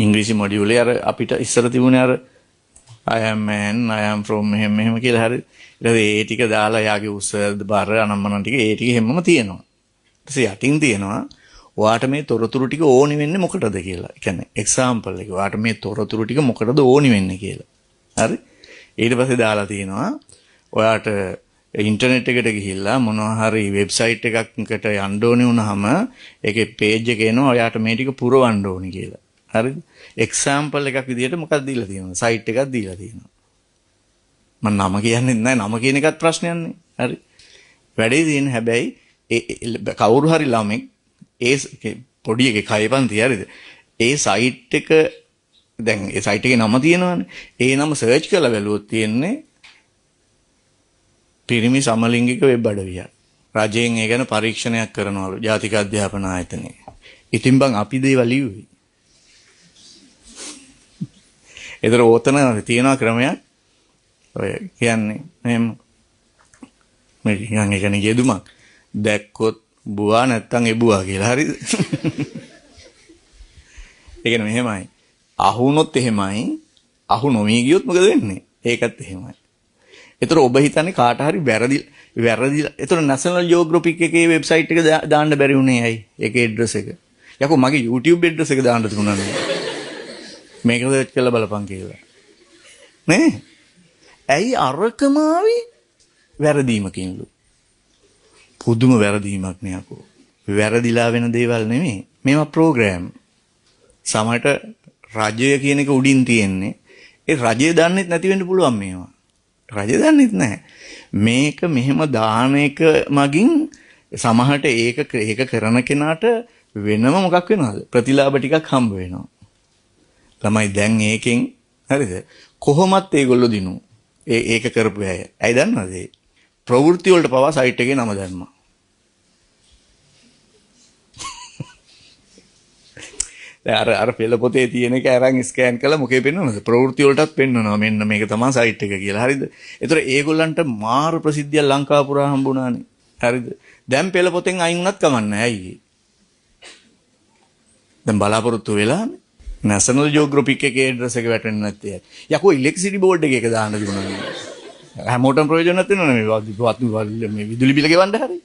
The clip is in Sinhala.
ඉංග්‍රීසි මොඩියුලේ අර අපිට ඉස්සර තිබුණේ අර I am man I am from මෙහෙම කියලා හරි. ඊට පස්සේ ඒ ටික දාලා යාගේ උස බර අනම්මන ටික ඒ ටික හැමම තියෙනවා. ඊට පස්සේ යටින් තියෙනවා ඔයාට මේ තොරතුරු ටික ඕනි වෙන්නේ මොකටද කියලා. ඒ කියන්නේ එක්සැම්පල් එක. ඔයාට මේ තොරතුරු ටික මොකටද ඕනි වෙන්නේ කියලා. හරි? ඊට පස්සේ දාලා තියෙනවා ඔයාට ඉන්ටර්නෙට් එකට ගිහිල්ලා මොනවා හරි වෙබ්සයිට් එකකට යන්න ඕනේ වුණාම ඒකේ පේජ් එක එනවා ඔයාට මේ ටික පුරවන්න ඕනි කියලා. හරිද? එක්සැම්පල් එකක් විදිහට මොකක්ද දීලා තියෙනවා? සයිට් එකක් දීලා තියෙනවා. මම නම කියන්නේ නැහැ. නම කියන එකත් ප්‍රශ්නයක් නේ. හරි. වැඩේ තියෙන්නේ හැබැයි කවුරු හරි ළමෙක් ඒ පොඩි එකේ කයපන්ති හරිද? ඒ සයිට් එක දැන් ඒ සයිට් එකේ නම තියෙනවානේ. ඒ නම සර්ච් කරලා බැලුවොත් තියෙන්නේ පිරිමි සමලිංගික වෙබ් අඩවියක්. රජයෙන් ඒ ගැන පරීක්ෂණයක් කරනවලු ජාතික අධ්‍යාපන ආයතනයේ. ඉතින් බං අපි දේවල් ලියුවේ. ඒතර ඕතන තියෙනවා ක්‍රමයක්. ඔය කියන්නේ මෙහෙම මේ කියන්නේ යෙදුමක් දැක්කොත් බුවා නැත්තම් එබුවා කියලා හරිද? ඒ කියන්නේ මෙහෙමයි. අහුනොත් එහෙමයි. අහු නොමී ගියොත් මොකද වෙන්නේ? ඒකත් එහෙමයි. ඒතර ඔබ හිතන්නේ කාට හරි වැරදිලා. ඒතර නැෂනල් ජියෝග්‍රැෆික් එකේ වෙබ්සයිට් එක දාන්න බැරි වුණේ ඇයි? ඒකේ ඇඩ්‍රස් එක. යකෝ මගේ YouTube ඇඩ්‍රස් එක දාන්න තිබුණා නේ. මේක සර්ච් කරලා බලපන් කියලා. නේ? ඇයි අරකම ආවේ? වැරදීමකින්ලු. පුදුම වැරදීමක් නේ යකෝ. වැරදිලා වෙන දේවල් නෙමෙයි. මේවා ප්‍රෝග්‍රෑම්. සමහරට රජය කියන එක උඩින් තියෙන්නේ. ඒ රජය දන්නෙත් නැති වෙන්න පුළුවන් මේවා. රජය දන්නෙත් නැහැ. මේක මෙහෙම දාන එක මගින් සමහරට ඒක කරන කෙනාට වෙනම මොකක් වෙනවද? ප්‍රතිලාභ ටිකක් හම්බ වෙනවා. ළමයි දැන් ඒකෙන් හරිද? කොහොමත් ඒගොල්ලෝ දිනු. ඒක කරපු අය. ඇයි දන්නවද? ප්‍රවෘත්ති වලට පවා සයිට් එකේ නම දැම්මා. අර පෙළ පොතේ තියෙන එක අරන් ස්කෑන් කළා මොකේ පෙන්වනවද? ප්‍රවෘත්ති වලටත් පෙන්වනවා. මෙන්න මේක තමයි සයිට් එක කියලා. හරිද? ඒතර ඒගොල්ලන්ට මාර ප්‍රසිද්ධිය ලංකාව පුරා හම්බුණානේ. හරිද? දැන් පෙළ පොතෙන් අයින් වුණත් කමන්නේ. ඇයි? දැන් බලාපොරොත්තු වෙලානේ. නැෂනල් ජියෝග්‍රැෆික් එකේ ඇඩ්‍රස් එක වැටෙන්නේ නැත්තේ. යකෝ ඉලෙක්ට්‍රිසිටි බෝඩ් එකේ එක දාන්න දුන්නා. හැමෝටම ප්‍රයෝජන නැත් වෙනවනේ මේ විදුලි බිල ගෙවන්න හරි.